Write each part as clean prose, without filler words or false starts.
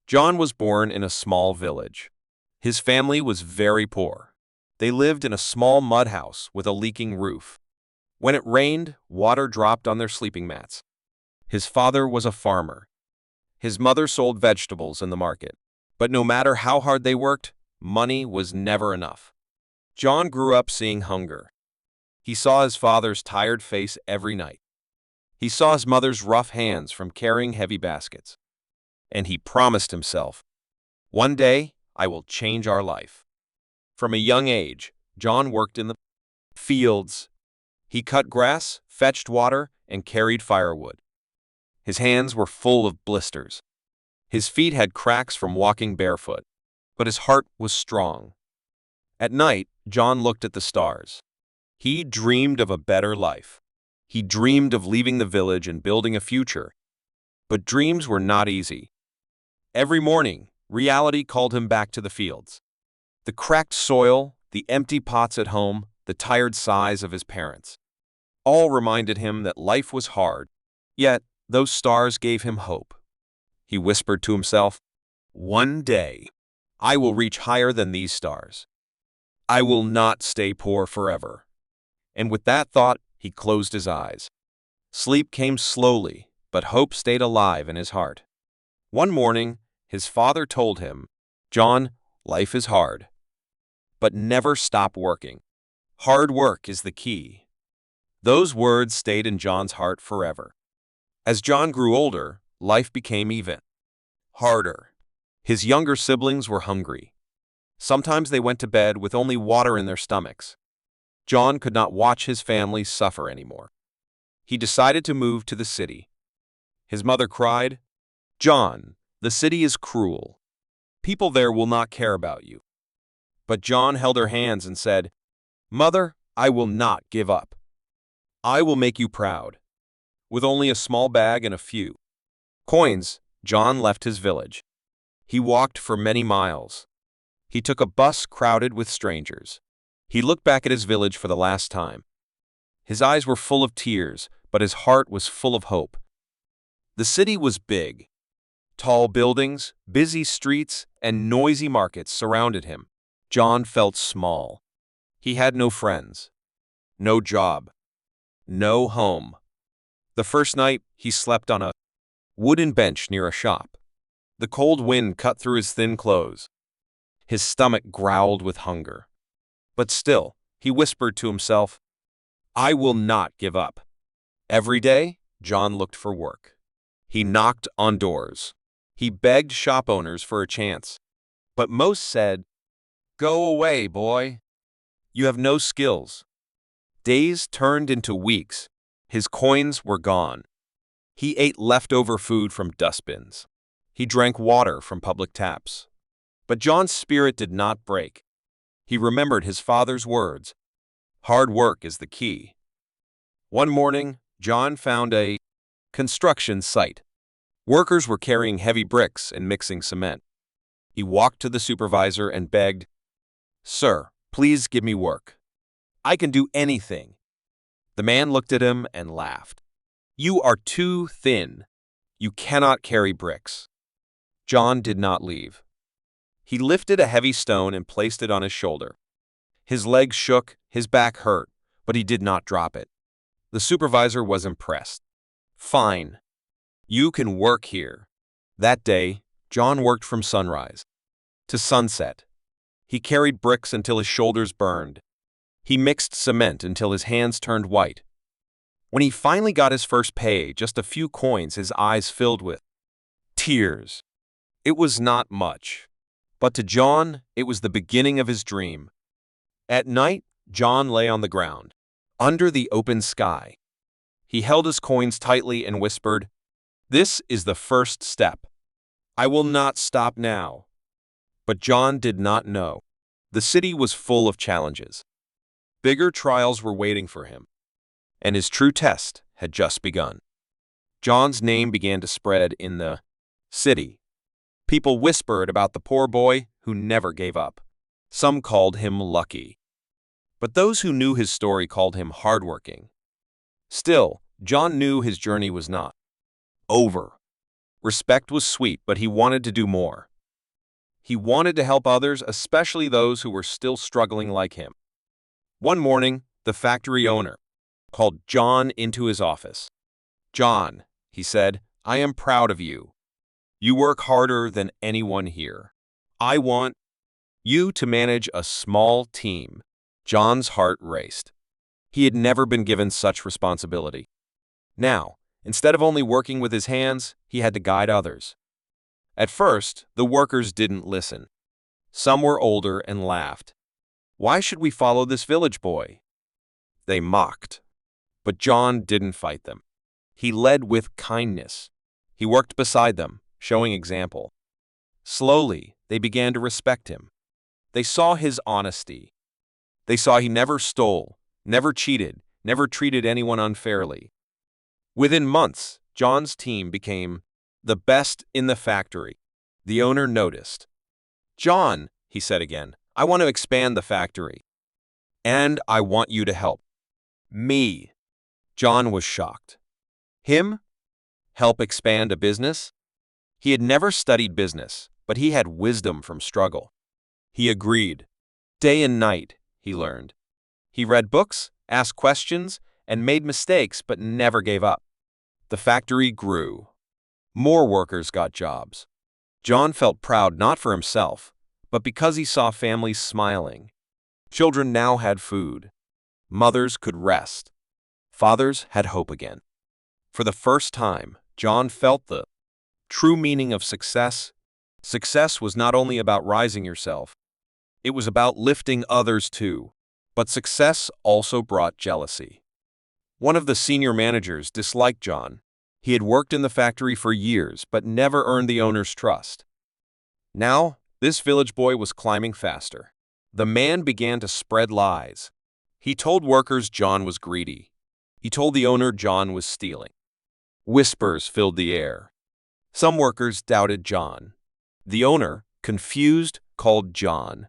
John was born in a small village. His family was very poor. They lived in a small mud house with a leaking roof. When it rained, water dropped on their sleeping mats. His father was a farmer. His mother sold vegetables in the market. But no matter how hard they worked, money was never enough. John grew up seeing hunger. He saw his father's tired face every night. He saw his mother's rough hands from carrying heavy baskets. And he promised himself, "One day, I will change our life." From a young age, John worked in the fields. He cut grass, fetched water, and carried firewood. His hands were full of blisters. His feet had cracks from walking barefoot, but his heart was strong. At night, John looked at the stars. He dreamed of a better life. He dreamed of leaving the village and building a future. But dreams were not easy. Every morning, reality called him back to the fields. The cracked soil, the empty pots at home, the tired sighs of his parents. All reminded him that life was hard, yet those stars gave him hope. He whispered to himself, "One day, I will reach higher than these stars. I will not stay poor forever." And with that thought, he closed his eyes. Sleep came slowly, but hope stayed alive in his heart. One morning, his father told him, "John, life is hard, but never stop working. Hard work is the key." Those words stayed in John's heart forever. As John grew older, life became even harder. His younger siblings were hungry. Sometimes they went to bed with only water in their stomachs. John could not watch his family suffer anymore. He decided to move to the city. His mother cried, "John, the city is cruel. People there will not care about you." But John held her hands and said, "Mother, I will not give up. I will make you proud." With only a small bag and a few coins, John left his village. He walked for many miles. He took a bus crowded with strangers. He looked back at his village for the last time. His eyes were full of tears, but his heart was full of hope. The city was big. Tall buildings, busy streets, and noisy markets surrounded him. John felt small. He had no friends, no job, no home. The first night, he slept on a wooden bench near a shop. The cold wind cut through his thin clothes. His stomach growled with hunger. But still, he whispered to himself, "I will not give up." Every day, John looked for work. He knocked on doors. He begged shop owners for a chance. But most said, "Go away, boy. You have no skills." Days turned into weeks. His coins were gone. He ate leftover food from dustbins. He drank water from public taps. But John's spirit did not break. He remembered his father's words, "Hard work is the key." One morning, John found a construction site. Workers were carrying heavy bricks and mixing cement. He walked to the supervisor and begged, "Sir, please give me work. I can do anything." The man looked at him and laughed. "You are too thin. You cannot carry bricks." John did not leave. He lifted a heavy stone and placed it on his shoulder. His legs shook, his back hurt, but he did not drop it. The supervisor was impressed. "Fine. You can work here." That day, John worked from sunrise to sunset. He carried bricks until his shoulders burned. He mixed cement until his hands turned white. When he finally got his first pay, just a few coins, his eyes filled with tears. It was not much, but to John, it was the beginning of his dream. At night, John lay on the ground, under the open sky. He held his coins tightly and whispered, "This is the first step. I will not stop now." But John did not know. The city was full of challenges. Bigger trials were waiting for him, and his true test had just begun. John's name began to spread in the city. People whispered about the poor boy who never gave up. Some called him lucky, but those who knew his story called him hardworking. Still, John knew his journey was not over. Respect was sweet, but he wanted to do more. He wanted to help others, especially those who were still struggling like him. One morning, the factory owner called John into his office. "John," he said, "I am proud of you. You work harder than anyone here. I want you to manage a small team." John's heart raced. He had never been given such responsibility. Now, instead of only working with his hands, he had to guide others. At first, the workers didn't listen. Some were older and laughed. "Why should we follow this village boy?" They mocked. But John didn't fight them. He led with kindness. He worked beside them, showing example. Slowly, they began to respect him. They saw his honesty. They saw he never stole, never cheated, never treated anyone unfairly. Within months, John's team became the best in the factory. The owner noticed. "John," he said again, "I want to expand the factory. And I want you to help me." John was shocked. Him? Help expand a business? He had never studied business, but he had wisdom from struggle. He agreed. Day and night, he learned. He read books, asked questions, and made mistakes, but never gave up. The factory grew. More workers got jobs. John felt proud not for himself, but because he saw families smiling. Children now had food. Mothers could rest. Fathers had hope again. For the first time, John felt the true meaning of success. Success was not only about rising yourself, it was about lifting others too. But success also brought jealousy. One of the senior managers disliked John. He had worked in the factory for years, but never earned the owner's trust. Now, this village boy was climbing faster. The man began to spread lies. He told workers John was greedy. He told the owner John was stealing. Whispers filled the air. Some workers doubted John. The owner, confused, called John.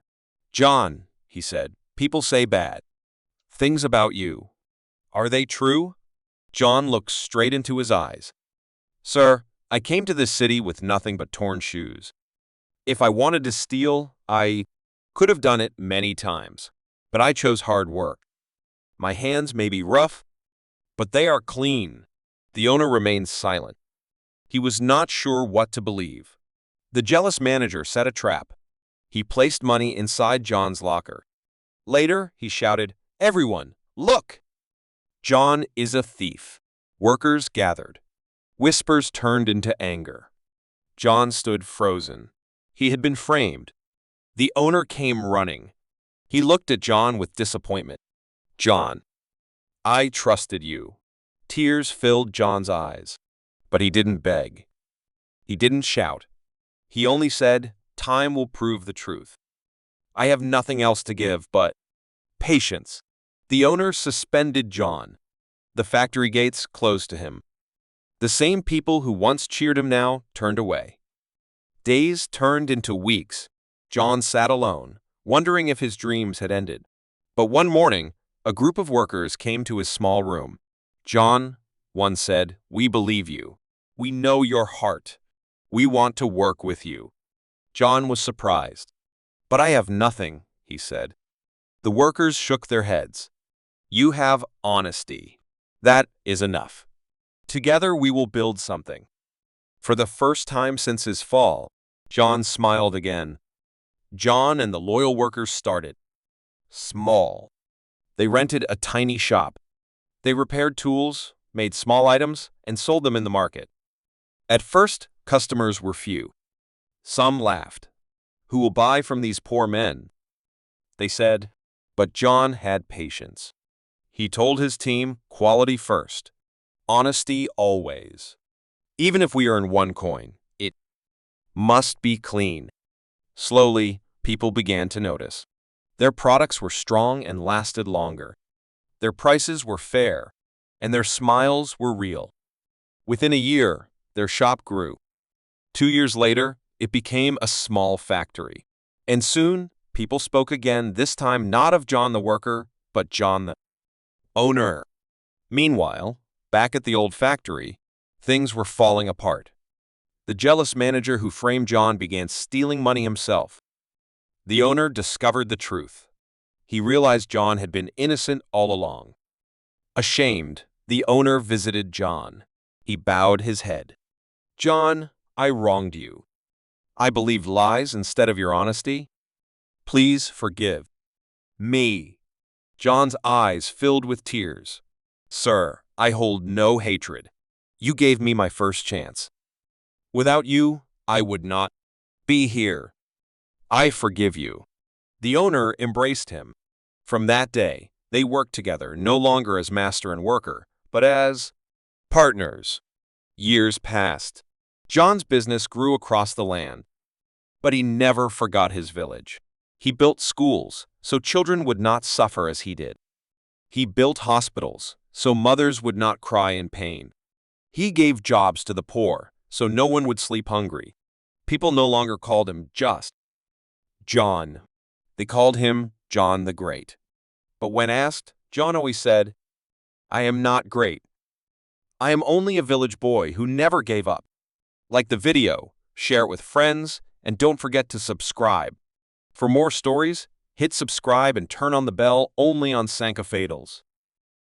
"John," he said, "people say bad things about you. Are they true?" John looked straight into his eyes. "Sir, I came to this city with nothing but torn shoes. If I wanted to steal, I could have done it many times, but I chose hard work. My hands may be rough, but they are clean." The owner remained silent. He was not sure what to believe. The jealous manager set a trap. He placed money inside John's locker. Later, he shouted, "Everyone, look! John is a thief." Workers gathered. Whispers turned into anger. John stood frozen. He had been framed. The owner came running. He looked at John with disappointment. "John, I trusted you." Tears filled John's eyes. But he didn't beg. He didn't shout. He only said, "Time will prove the truth. I have nothing else to give but patience." The owner suspended John. The factory gates closed to him. The same people who once cheered him now turned away. Days turned into weeks. John sat alone, wondering if his dreams had ended. But one morning, a group of workers came to his small room. "John," one said, "we believe you. We know your heart. We want to work with you." John was surprised. "But I have nothing," he said. The workers shook their heads. "You have honesty. That is enough. Together we will build something." For the first time since his fall, John smiled again. John and the loyal workers started small. They rented a tiny shop. They repaired tools, made small items, and sold them in the market. At first, customers were few. Some laughed. "Who will buy from these poor men?" they said. But John had patience. He told his team, "Quality first. Honesty always. Even if we earn one coin, it must be clean." Slowly, people began to notice. Their products were strong and lasted longer. Their prices were fair, and their smiles were real. Within a year, their shop grew. 2 years later, it became a small factory. And soon, people spoke again, this time not of John the worker, but John the owner. Meanwhile, back at the old factory, things were falling apart. The jealous manager who framed John began stealing money himself. The owner discovered the truth. He realized John had been innocent all along. Ashamed, the owner visited John. He bowed his head. "John, I wronged you. I believed lies instead of your honesty. Please forgive me." John's eyes filled with tears. "Sir, I hold no hatred. You gave me my first chance. Without you, I would not be here. I forgive you." The owner embraced him. From that day, they worked together, no longer as master and worker, but as partners. Years passed. John's business grew across the land, but he never forgot his village. He built schools so children would not suffer as he did. He built hospitals so mothers would not cry in pain. He gave jobs to the poor so no one would sleep hungry. People no longer called him just John. They called him John the Great. But when asked, John always said, "I am not great. I am only a village boy who never gave up." Like the video, share it with friends, and don't forget to subscribe. For more stories, hit subscribe and turn on the bell only on Sanka Fatals.